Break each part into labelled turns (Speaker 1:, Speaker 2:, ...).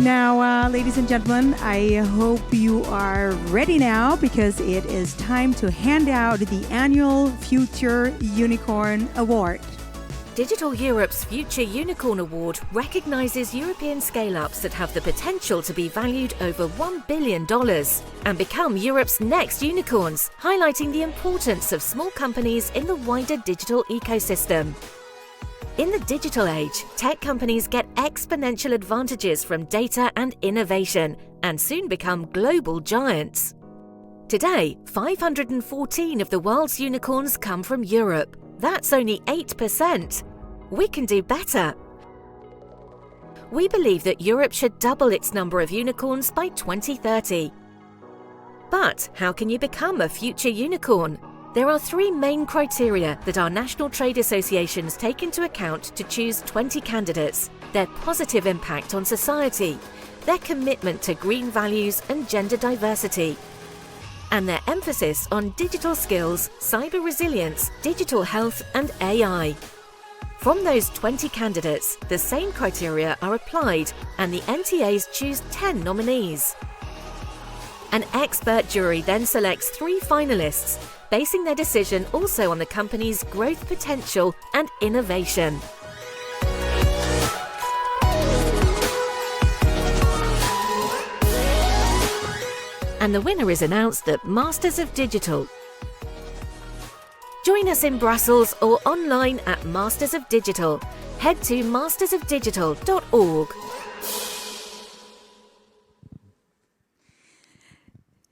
Speaker 1: Now, ladies and gentlemen, I hope you are ready now because it is time to hand out the annual Future Unicorn Award.
Speaker 2: Digital Europe's Future Unicorn Award recognises European scale-ups that have the potential to be valued over $1 billion and become Europe's next unicorns, highlighting the importance of small companies in the wider digital ecosystem. In the digital age, tech companies get exponential advantages from data and innovation and soon become global giants. Today, 514 of the world's unicorns come from Europe. That's only 8%. We can do better. We believe that Europe should double its number of unicorns by 2030. But how can you become a future unicorn? There are three main criteria that our national trade associations take into account to choose 20 candidates: their positive impact on society, their commitment to green values and gender diversity, and their emphasis on digital skills, cyber resilience, digital health and AI. From those 20 candidates, the same criteria are applied and the NTAs choose 10 nominees. An expert jury then selects 3 finalists, basing their decision also on the company's growth potential and innovation. And the winner is announced at Masters of Digital. Join us in Brussels or online at Masters of Digital. Head to mastersofdigital.org.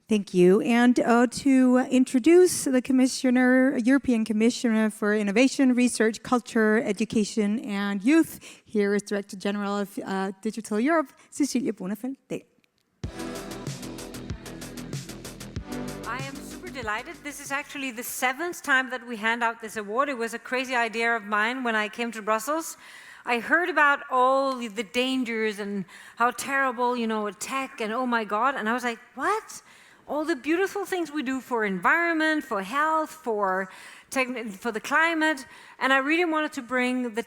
Speaker 1: Thank you. And to introduce the European Commissioner for Innovation, Research, Culture, Education and Youth, here is Director General of Digital Europe, Cecilia Bonafel-Dale.
Speaker 3: I am super delighted. This is actually the 7th time that we hand out this award. It was a crazy idea of mine when I came to Brussels. I heard about all the dangers and how terrible, tech and oh my God. And I was like, what? All the beautiful things we do for environment, for health, for the climate. And I really wanted to bring the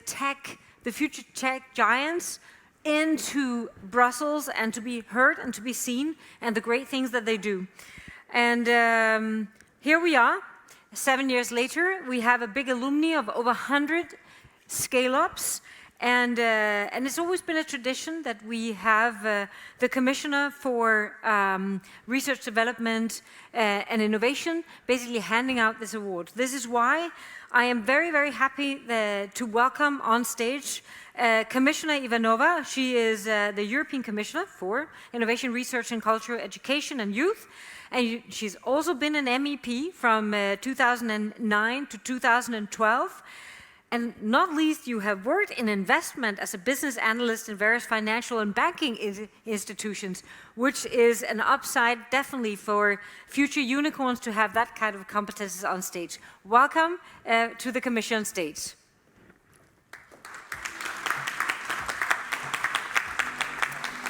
Speaker 3: future tech giants into Brussels and to be heard and to be seen and the great things that they do. And here we are, 7 years later. We have a big alumni of over 100 scale-ups. And it's always been a tradition that we have the Commissioner for Research, Development and Innovation basically handing out this award. This is why I am very, very happy to welcome on stage Commissioner Ivanova. She is the European Commissioner for Innovation, Research and Culture, Education and Youth. And she's also been an MEP from 2009 to 2012. And not least, you have worked in investment as a business analyst in various financial and banking institutions, which is an upside definitely for future unicorns to have that kind of competences on stage. Welcome to the Commission stage.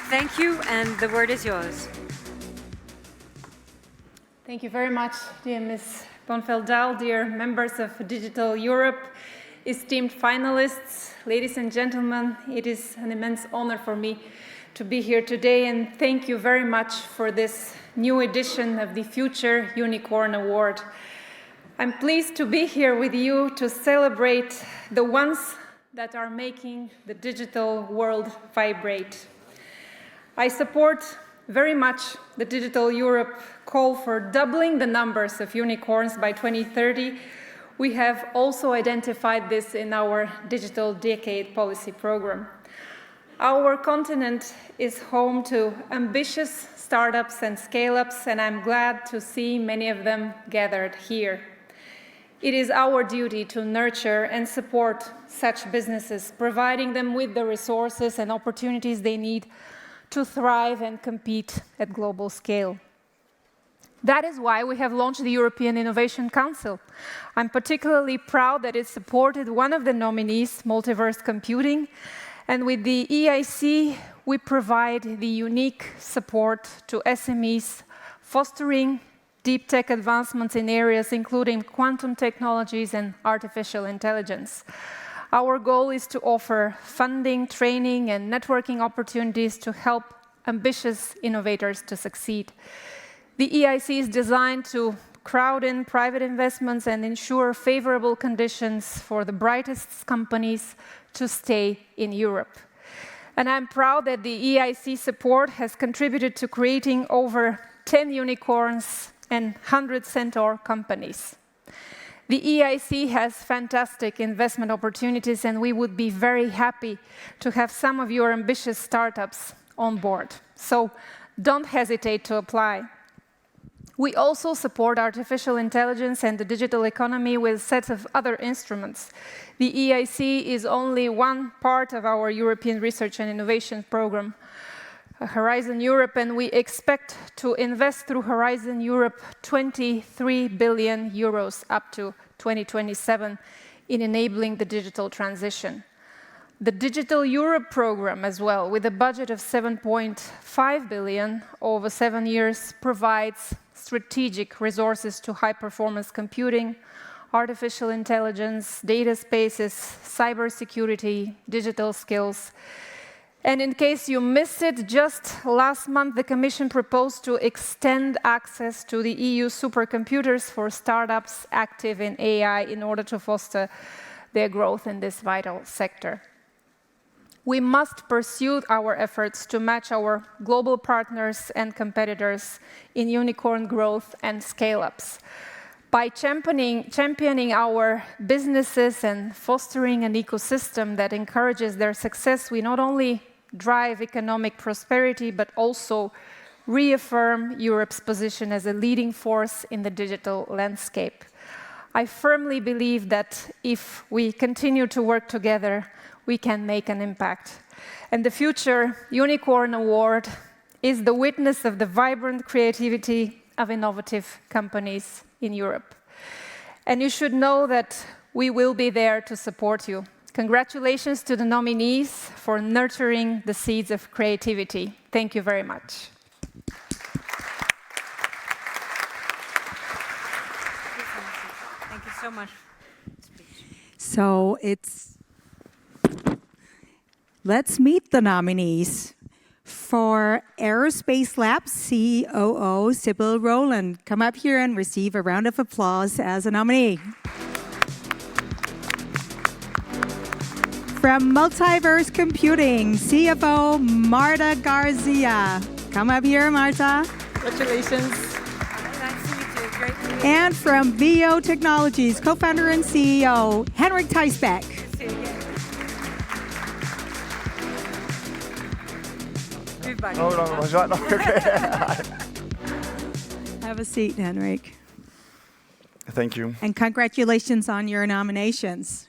Speaker 3: Thank you, and the word is yours.
Speaker 4: Thank you very much, dear Ms. Bonafel-Dale, dear members of Digital Europe, esteemed finalists, ladies and gentlemen. It is an immense honor for me to be here today, and thank you very much for this new edition of the Future Unicorn Award. I'm pleased to be here with you to celebrate the ones that are making the digital world vibrate. I support very much the Digital Europe call for doubling the numbers of unicorns by 2030. We have also identified this in our Digital Decade policy program. Our continent is home to ambitious startups and scale-ups, and I'm glad to see many of them gathered here. It is our duty to nurture and support such businesses, providing them with the resources and opportunities they need to thrive and compete at global scale. That is why we have launched the European Innovation Council. I'm particularly proud that it supported one of the nominees, Multiverse Computing, and with the EIC, we provide the unique support to SMEs, fostering deep tech advancements in areas including quantum technologies and artificial intelligence. Our goal is to offer funding, training, and networking opportunities to help ambitious innovators to succeed. The EIC is designed to crowd in private investments and ensure favorable conditions for the brightest companies to stay in Europe. And I'm proud that the EIC support has contributed to creating over 10 unicorns and 100 centaur companies. The EIC has fantastic investment opportunities, and we would be very happy to have some of your ambitious startups on board. So don't hesitate to apply. We also support artificial intelligence and the digital economy with sets of other instruments. The EIC is only one part of our European Research and Innovation Program, Horizon Europe, and we expect to invest through Horizon Europe 23 billion euros up to 2027 in enabling the digital transition. The Digital Europe program as well, with a budget of 7.5 billion over 7 years, provides strategic resources to high-performance computing, artificial intelligence, data spaces, cybersecurity, digital skills. And in case you missed it, just last month the Commission proposed to extend access to the EU supercomputers for startups active in AI in order to foster their growth in this vital sector. We must pursue our efforts to match our global partners and competitors in unicorn growth and scale-ups. By championing our businesses and fostering an ecosystem that encourages their success, we not only drive economic prosperity, but also reaffirm Europe's position as a leading force in the digital landscape. I firmly believe that if we continue to work together, we can make an impact. And the future Unicorn Award is the witness of the vibrant creativity of innovative companies in Europe. And you should know that we will be there to support you. Congratulations to the nominees for nurturing the seeds of creativity. Thank you very much.
Speaker 3: Thank you so much.
Speaker 1: So let's meet the nominees. For Aerospace Labs COO Sybil Rowland, come up here and receive a round of applause as a nominee. From Multiverse Computing, CFO Marta Garcia. Come up here, Marta.
Speaker 5: Congratulations.
Speaker 3: Nice to meet you. Great to meet you.
Speaker 1: And from VO Technologies, co-founder and CEO Henrik Theisbeck.
Speaker 3: See you again. Goodbye.
Speaker 1: Have a seat, Henrik.
Speaker 5: Thank you.
Speaker 1: And congratulations on your nominations.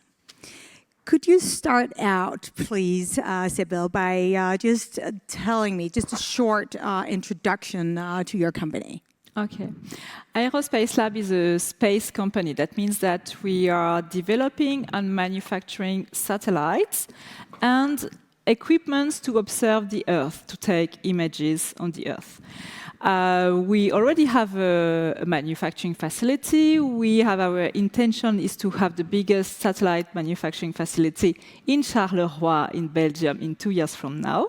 Speaker 1: Could you start out, please, Sybil, by just telling me just a short introduction to your company?
Speaker 6: Okay. Aerospace Lab is a space company. That means that we are developing and manufacturing satellites and equipments to observe the Earth, to take images on the Earth. We already have a manufacturing facility. Our intention is to have the biggest satellite manufacturing facility in Charleroi in Belgium in 2 years from now.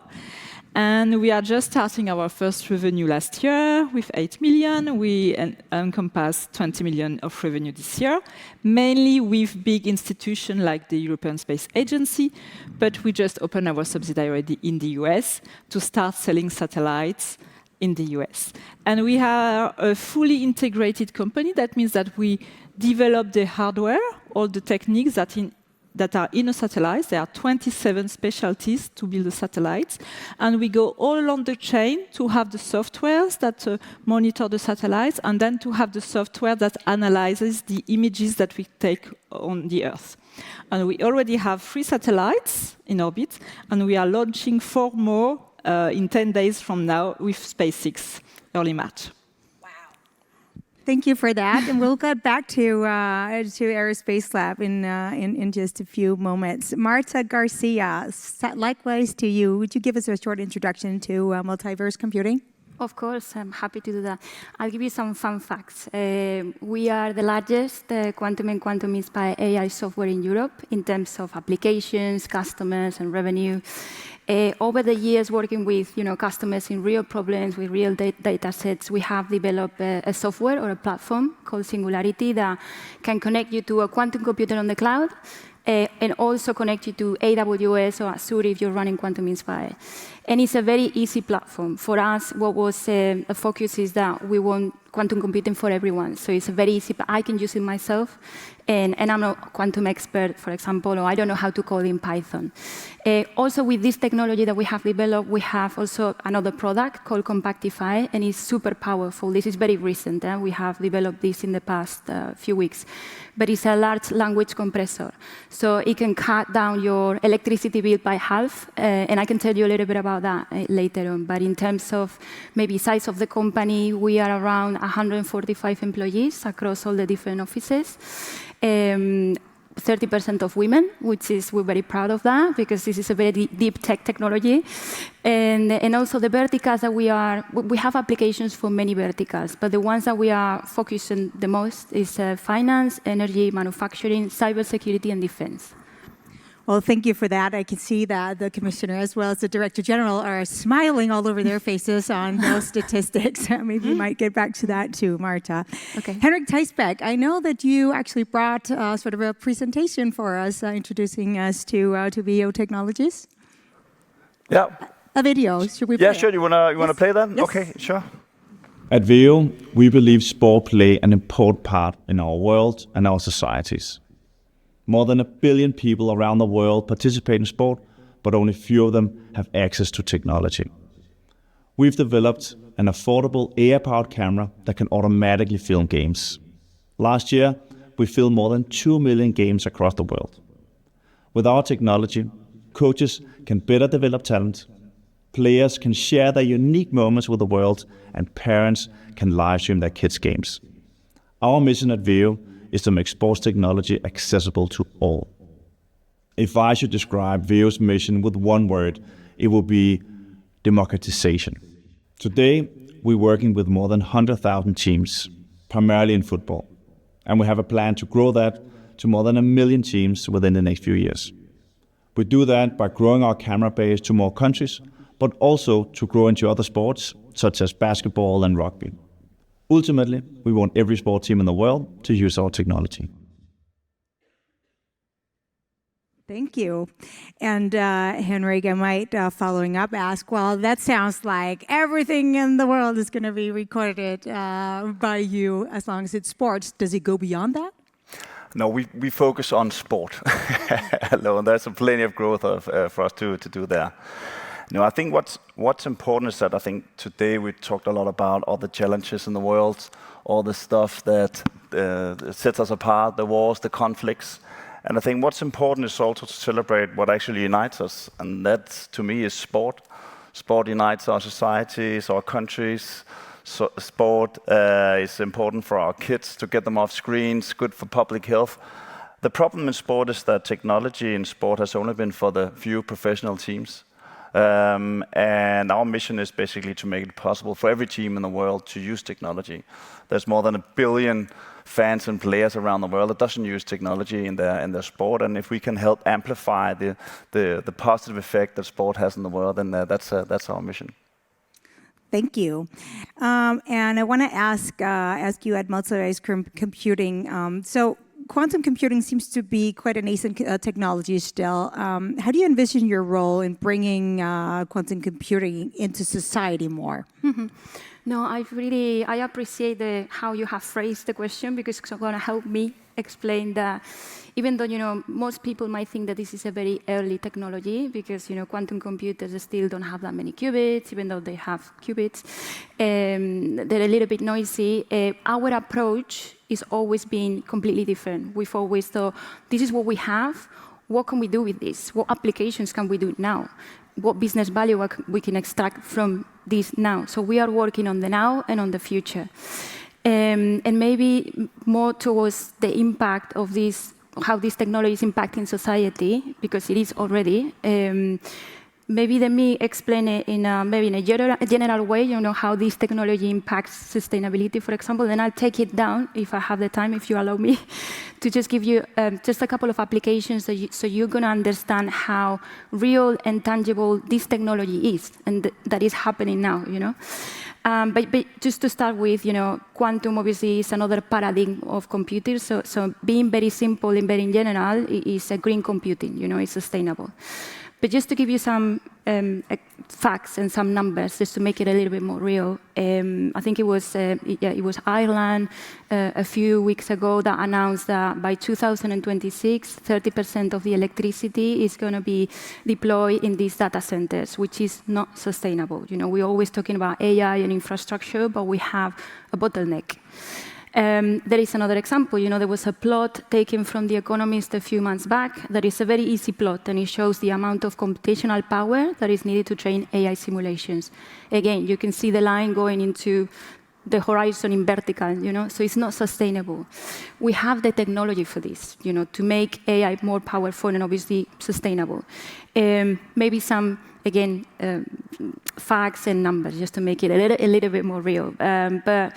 Speaker 6: And we are just starting our first revenue last year with 8 million. We encompass 20 million of revenue this year, mainly with big institutions like the European Space Agency. But we just opened our subsidiary in the US to start selling satellites in the US. And we are a fully integrated company. That means that we develop the hardware, all the techniques that are in a satellite. There are 27 specialties to build the satellites. And we go all along the chain to have the softwares that monitor the satellites, and then to have the software that analyzes the images that we take on the Earth. And we already have 3 satellites in orbit, and we are launching 4 more in 10 days from now with SpaceX, early March.
Speaker 1: Thank you for that, and we'll get back to Aerospace Lab in just a few moments. Marta Garcia, likewise to you. Would you give us a short introduction to Multiverse Computing?
Speaker 7: Of course, I'm happy to do that. I'll give you some fun facts. We are the largest quantum and quantum-inspired AI software in Europe in terms of applications, customers, and revenue. Over the years, working with customers in real problems, with real data sets, we have developed a software or a platform called Singularity that can connect you to a quantum computer on the cloud, and also connect you to AWS or Azure if you're running Quantum Inspire. And it's a very easy platform. For us, what was a focus is that we want quantum computing for everyone. So it's a very easy, I can use it myself, and I'm not a quantum expert, for example, or I don't know how to code in Python. Also, with this technology that we have developed, we have also another product called Compactify, and it's super powerful. This is very recent. We have developed this in the past few weeks. But it's a large language compressor. So it can cut down your electricity bill by half, and I can tell you a little bit about that later on. But in terms of maybe size of the company, we are around 145 employees across all the different offices. 30% of women, which is, we're very proud of that, because this is a very deep tech technology. And also the verticals that we have applications for many verticals, but the ones that we are focusing the most is finance, energy, manufacturing, cybersecurity, and defense.
Speaker 1: Well, thank you for that. I can see that the Commissioner, as well as the Director General, are smiling all over their faces on those statistics. Maybe you might get back to that too, Marta.
Speaker 7: Okay.
Speaker 1: Henrik Theisbeck, I know that you actually brought sort of a presentation for us, introducing us to VO Technologies.
Speaker 5: Yeah.
Speaker 1: A video. Should we play
Speaker 5: Yeah, sure. You wanna play that?
Speaker 1: Yes.
Speaker 5: Okay, sure.
Speaker 8: At VEO, we believe sport play an important part in our world and our societies. More than 1 billion people around the world participate in sport, but only few of them have access to technology. We've developed an affordable AI-powered camera that can automatically film games. Last year, we filmed more than 2 million games across the world. With our technology, coaches can better develop talent, players can share their unique moments with the world, and parents can live stream their kids' games. Our mission at VEO is to make sports technology accessible to all. If I should describe VEO's mission with one word, it would be democratization. Today, we're working with more than 100,000 teams, primarily in football, and we have a plan to grow that to more than 1 million teams within the next few years. We do that by growing our camera base to more countries, but also to grow into other sports, such as basketball and rugby. Ultimately, we want every sport team in the world to use our technology.
Speaker 1: Thank you. And Henrik, I might, following up, ask, well, that sounds like everything in the world is going to be recorded by you as long as it's sports. Does it go beyond that?
Speaker 5: No, we focus on sport alone. There's plenty of growth for us to do there. No, I think what's important is that I think today we talked a lot about all the challenges in the world, all the stuff that sets us apart, the wars, the conflicts. And I think what's important is also to celebrate what actually unites us. And that, to me, is sport. Sport unites our societies, our countries. So sport is important for our kids to get them off screens, good for public health. The problem in sport is that technology in sport has only been for the few professional teams. And our mission is basically to make it possible for every team in the world to use technology. There's more than 1 billion fans and players around the world that doesn't use technology in their sport, and if we can help amplify the positive effect that sport has in the world, then that's our mission.
Speaker 1: Thank you. And I want to ask you at Multi-Rise Computing. So quantum computing seems to be quite a nascent technology still. How do you envision your role in bringing quantum computing into society more?
Speaker 7: No, I appreciate how you have phrased the question, because it's going to help me explain that even though, most people might think that this is a very early technology because, quantum computers still don't have that many qubits, even though they have qubits. They're a little bit noisy. Our approach is always been completely different. We've always thought, this is what we have. What can we do with this? What applications can we do now? What business value we can extract from this now? So we are working on the now and on the future. And maybe more towards the impact of this, how this technology is impacting society, because it is already. maybe let me explain it in maybe in a general way, how this technology impacts sustainability, for example. Then I'll take it down, if I have the time, if you allow me, to just give you just a couple of applications so you're going to understand how real and tangible this technology is and that is happening now, But just to start with, quantum obviously is another paradigm of computing. So being very simple and very general is a green computing, it's sustainable. But just to give you some facts and some numbers, just to make it a little bit more real, I think it was Ireland a few weeks ago that announced that by 2026, 30% of the electricity is going to be deployed in these data centers, which is not sustainable. We're always talking about AI and infrastructure, but we have a bottleneck. There is another example. There was a plot taken from The Economist a few months back that is a very easy plot, and it shows the amount of computational power that is needed to train AI simulations. Again, you can see the line going into the horizon in vertical, so it's not sustainable. We have the technology for this, to make AI more powerful and obviously sustainable. Maybe some, again, facts and numbers, just to make it a little bit more real. But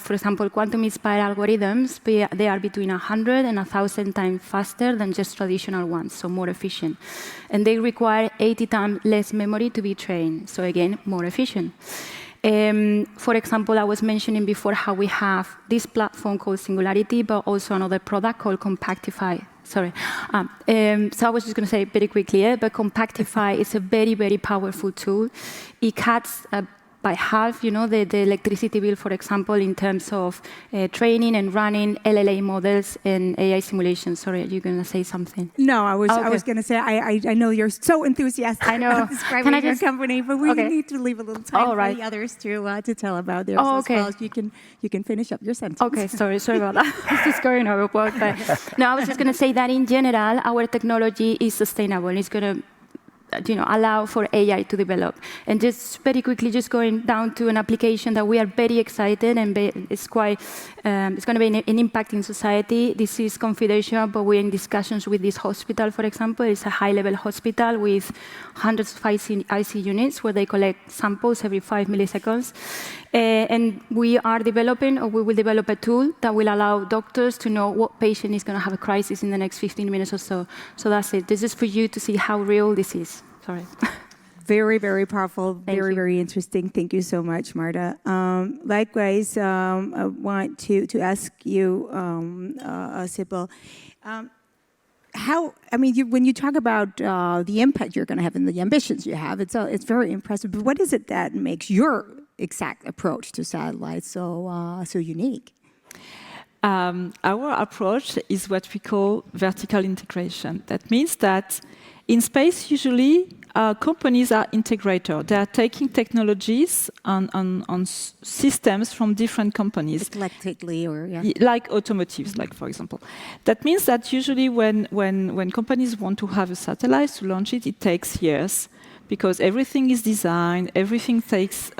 Speaker 7: for example, quantum-inspired algorithms, they are between 100 and 1,000 times faster than just traditional ones, so more efficient. And they require 80 times less memory to be trained, so again, more efficient. For example, I was mentioning before how we have this platform called Singularity, but also another product called Compactify. Sorry. So I was just going to say very quickly, but Compactify is a very, very powerful tool. It cuts by half, the electricity bill, for example, in terms of training and running LLA models and AI simulations. Sorry, are you going to say something?
Speaker 1: No, I was going to say, I know you're so enthusiastic about describing your company, but we need to leave a little time for the others to tell about theirs as well. You can finish up your sentence.
Speaker 7: Okay, sorry about that. It's just going overboard. But no, I was just going to say that in general, our technology is sustainable. It's going to allow for AI to develop. And just very quickly, just going down to an application that we are very excited and it's going to be an impact in society. This is confidential, but we're in discussions with this hospital, for example. It's a high-level hospital with hundreds of IC units where they collect samples every 5 milliseconds. And we are developing, or we will develop a tool that will allow doctors to know what patient is going to have a crisis in the next 15 minutes or so. So that's it. This is for you to see how real this is. Sorry.
Speaker 1: Very, very powerful, very interesting. Thank you so much, Marta. Likewise, I want to ask you, Sybil, when you talk about the impact you're going to have and the ambitions you have, it's very impressive. But what is it that makes your exact approach to satellites so unique?
Speaker 6: Our approach is what we call vertical integration. That means that in space, usually, companies are integrators. They are taking technologies on systems from different companies.
Speaker 1: Eclectically, or
Speaker 6: like automotives, like for example. That means that usually when companies want to have a satellite to launch it, it takes years because everything is designed, everything takes.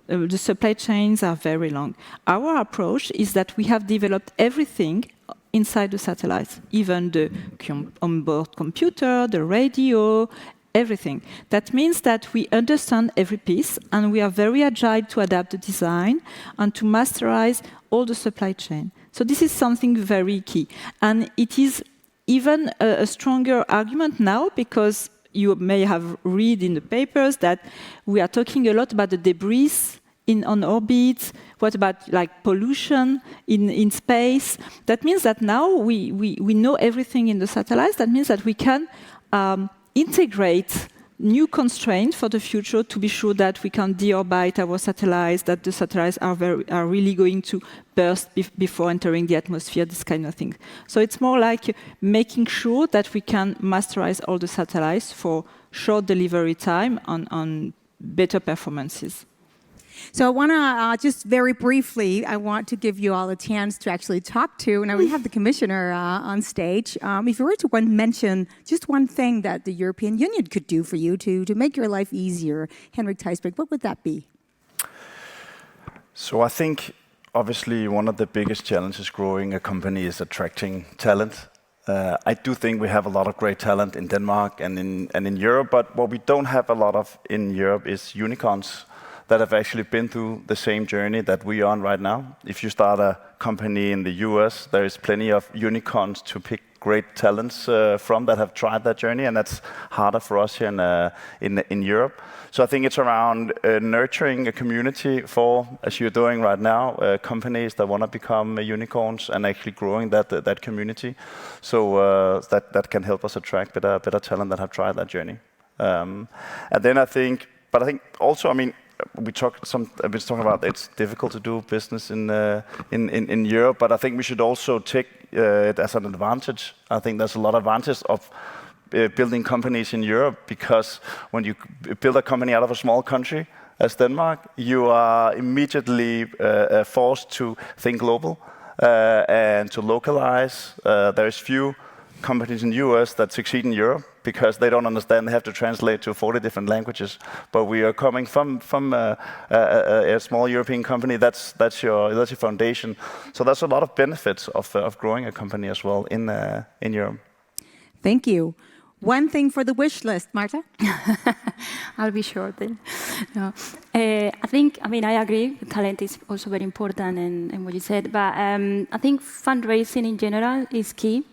Speaker 6: The supply chains are very long. Our approach is that we have developed everything inside the satellites, even the onboard computer, the radio, everything. That means that we understand every piece and we are very agile to adapt the design and to masterize all the supply chain. So this is something very key. And it is even a stronger argument now because you may have read in the papers that we are talking a lot about the debris on orbit. What about pollution in space? That means that now we know everything in the satellites. That means that we can integrate new constraints for the future to be sure that we can deorbit our satellites, that the satellites are really going to burst before entering the atmosphere, this kind of thing. So it's more like making sure that we can masterize all the satellites for short delivery time on better performances.
Speaker 1: So I want to just very briefly, I want to give you all a chance to actually talk to. Now we have the commissioner on stage. If you were to mention just one thing that the European Union could do for you to make your life easier, Henrik Theisbring, what would that be?
Speaker 5: So I think, obviously, one of the biggest challenges growing a company is attracting talent. I do think we have a lot of great talent in Denmark and in Europe, but what we don't have a lot of in Europe is unicorns that have actually been through the same journey that we are on right now. If you start a company in the US, there is plenty of unicorns to pick great talents from that have tried that journey, and that's harder for us here in Europe. So I think it's around nurturing a community for, as you're doing right now, companies that want to become unicorns and actually growing that community. So that can help us attract better talent that have tried that journey. And then I think also, I mean, we talked a bit about it's difficult to do business in Europe, but I think we should also take it as an advantage. I think there's a lot of advantage of building companies in Europe, because when you build a company out of a small country as Denmark, you are immediately forced to think global and to localize. There's few companies in the US that succeed in Europe because they don't understand. They have to translate to 40 different languages. But we are coming from a small European company. That's your foundation. So there's a lot of benefits of growing a company as well in Europe.
Speaker 1: Thank you. One thing for the wish list, Marta?
Speaker 7: I'll be short then. No. I agree, talent is also very important and what you said, but I think fundraising in general is key.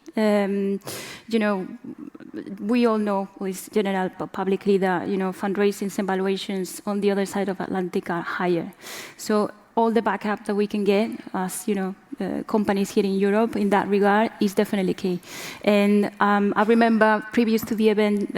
Speaker 7: We all know, with general publicly, that fundraising and valuations on the other side of Atlantic are higher. So all the backup that we can get as companies here in Europe in that regard is definitely key. And I remember previous to the event,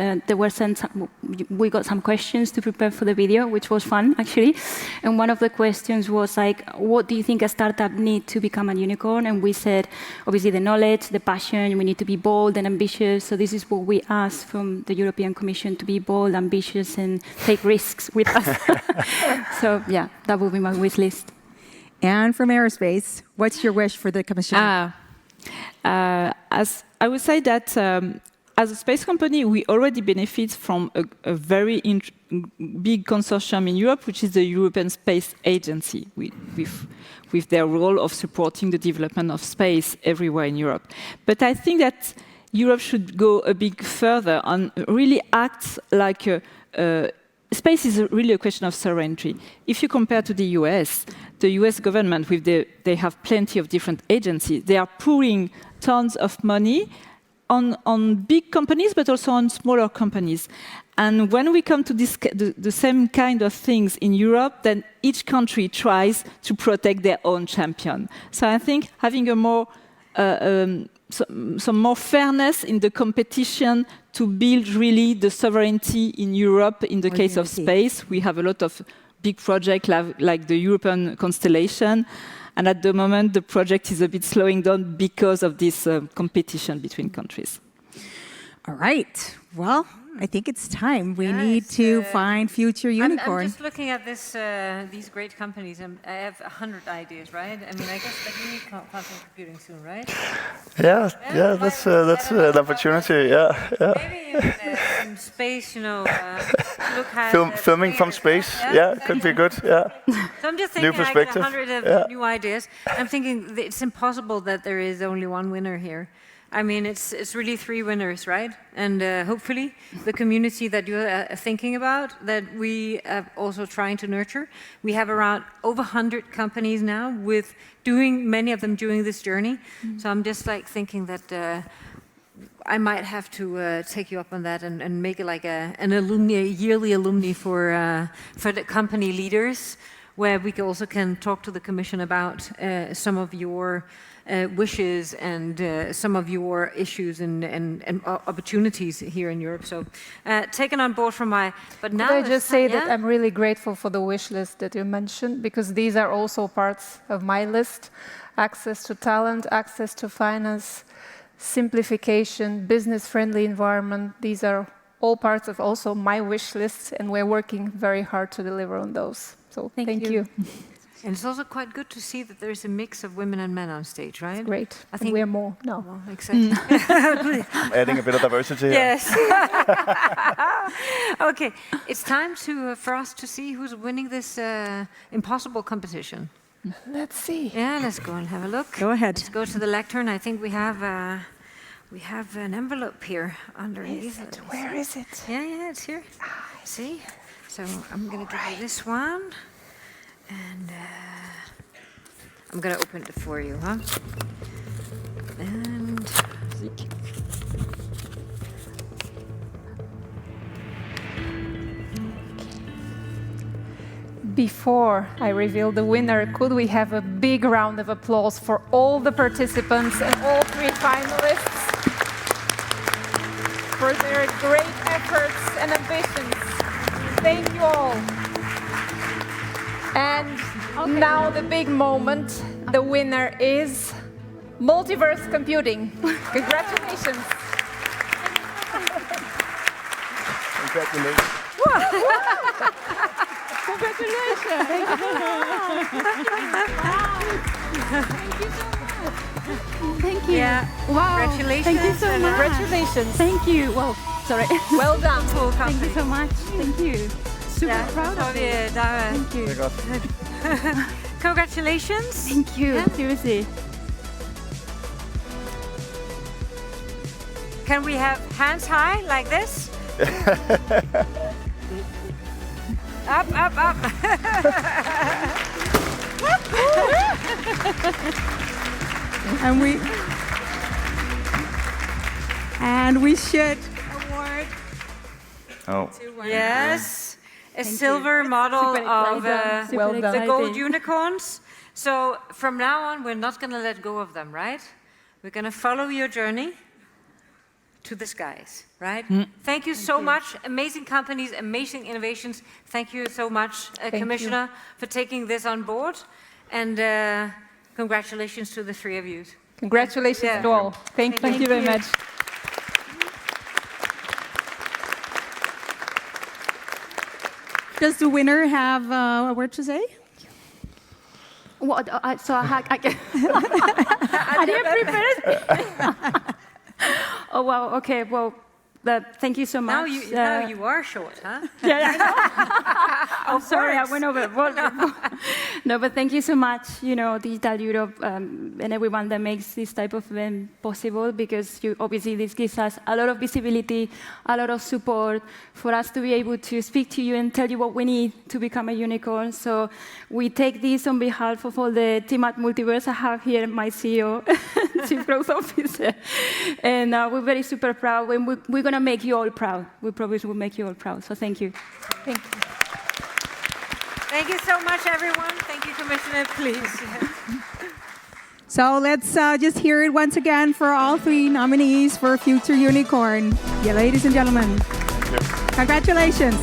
Speaker 7: we got some questions to prepare for the video, which was fun actually. And one of the questions was like, what do you think a startup needs to become a unicorn? And we said, obviously the knowledge, the passion, we need to be bold and ambitious. So this is what we asked from the European Commission, to be bold, ambitious, and take risks with us. So yeah, that would be my wish list.
Speaker 1: And from aerospace, what's your wish for the Commission?
Speaker 6: As I would say that as a space company, we already benefit from a very big consortium in Europe, which is the European Space Agency, with their role of supporting the development of space everywhere in Europe. But I think that Europe should go a bit further and really act like space is really a question of sovereignty. If you compare to the US government, they have plenty of different agencies. They are pouring tons of money on big companies, but also on smaller companies. And when we come to the same kind of things in Europe, then each country tries to protect their own champion. So I think having a more some more fairness in the competition to build really the sovereignty in Europe. In the case of space, we have a lot of big projects like the European Constellation. And at the moment, the project is a bit slowing down because of this competition between countries.
Speaker 1: All right. Well, I think it's time. We need to find future unicorns.
Speaker 3: I'm just looking at these great companies, and I have 100 ideas, right? I mean, I guess that you need quantum computing soon, right?
Speaker 5: Yeah, that's an opportunity. Yeah.
Speaker 3: Maybe in space, look at
Speaker 5: filming from space. Yeah, could be good. Yeah.
Speaker 3: So I'm just thinking,
Speaker 5: new perspective.
Speaker 3: I get 100 new ideas. I'm thinking it's impossible that there is only one winner here. I mean, it's really 3 winners, right? And hopefully the community that you're thinking about, that we are also trying to nurture. We have around over 100 companies now many of them doing this journey. So I'm just like thinking that I might have to take you up on that and make it like a yearly alumni for the company leaders, where we also can talk to the Commission about some of your wishes and some of your issues and opportunities here in Europe. So taken on board from but now
Speaker 4: Could I just say that I'm really grateful for the wish list that you mentioned, because these are also parts of my list. Access to talent, access to finance, simplification, business-friendly environment. These are all parts of also my wish list, and we're working very hard to deliver on those. So thank you.
Speaker 3: And it's also quite good to see that there's a mix of women and men on stage, right?
Speaker 4: It's great. I think we're more now.
Speaker 3: Well, exactly.
Speaker 5: Adding a bit of diversity.
Speaker 3: Yes. Okay, it's time for us to see who's winning this impossible competition.
Speaker 4: Let's see.
Speaker 3: Yeah, let's go and have a look.
Speaker 1: Go ahead.
Speaker 3: Let's go to the lectern. I think we have We have an envelope here underneath.
Speaker 1: Where is it?
Speaker 3: Yeah, it's here. See? So I'm going to give you this one. And I'm going to open it for you, huh? And
Speaker 4: before I reveal the winner, could we have a big round of applause for all the participants and all 3 finalists for their great efforts and ambitions. Thank you all. And now the big moment. The winner is Multiverse Computing. Congratulations.
Speaker 5: Congratulations.
Speaker 7: Thank you.
Speaker 3: Yeah.
Speaker 7: Wow.
Speaker 3: Congratulations.
Speaker 7: Thank you so
Speaker 3: and,
Speaker 7: much.
Speaker 4: Congratulations.
Speaker 7: Thank you. Well, sorry.
Speaker 4: Well done.
Speaker 3: Full
Speaker 7: Thank
Speaker 3: company.
Speaker 7: you so much. Thank you. Super proud of it. Thank you.
Speaker 3: Congratulations.
Speaker 7: Thank you. Seriously.
Speaker 3: Can we have hands high like this? Up, up, up.
Speaker 1: And we should award
Speaker 5: Oh,
Speaker 3: Yes. A silver model of
Speaker 7: Super
Speaker 3: the gold
Speaker 7: exciting.
Speaker 3: unicorns. So from now on, we're not going to let go of them, right? We're going to follow your journey to the skies, right? Thank you so much. Amazing companies, amazing innovations. Thank you so much, Commissioner, for taking this on board. And congratulations to the 3 of you.
Speaker 4: Congratulations
Speaker 3: Yeah.
Speaker 4: to all. Thank you.
Speaker 6: Thank you very much.
Speaker 1: Does the winner have a word to say?
Speaker 7: What? So I didn't prepare. Oh wow. Okay. Well, thank you so much.
Speaker 3: Now you are short, huh?
Speaker 7: Yeah, I know. I'm sorry, I
Speaker 3: words.
Speaker 7: went over. No, but thank you so much, Digital Europe and everyone that makes this type of event possible, because obviously this gives us a lot of visibility, a lot of support for us to be able to speak to you and tell you what we need to become a unicorn. So we take this on behalf of all the team at Multiverse. I have here my CEO, Chief Growth Officer, and we're very super proud. We're going to make you all proud. We promise we'll make you all proud. So thank you.
Speaker 4: Thank you.
Speaker 3: Thank you so much, everyone. Thank you, Commissioner. Please.
Speaker 1: So let's just hear it once again for all 3 nominees for Future Unicorn. Yeah, ladies and gentlemen. Congratulations.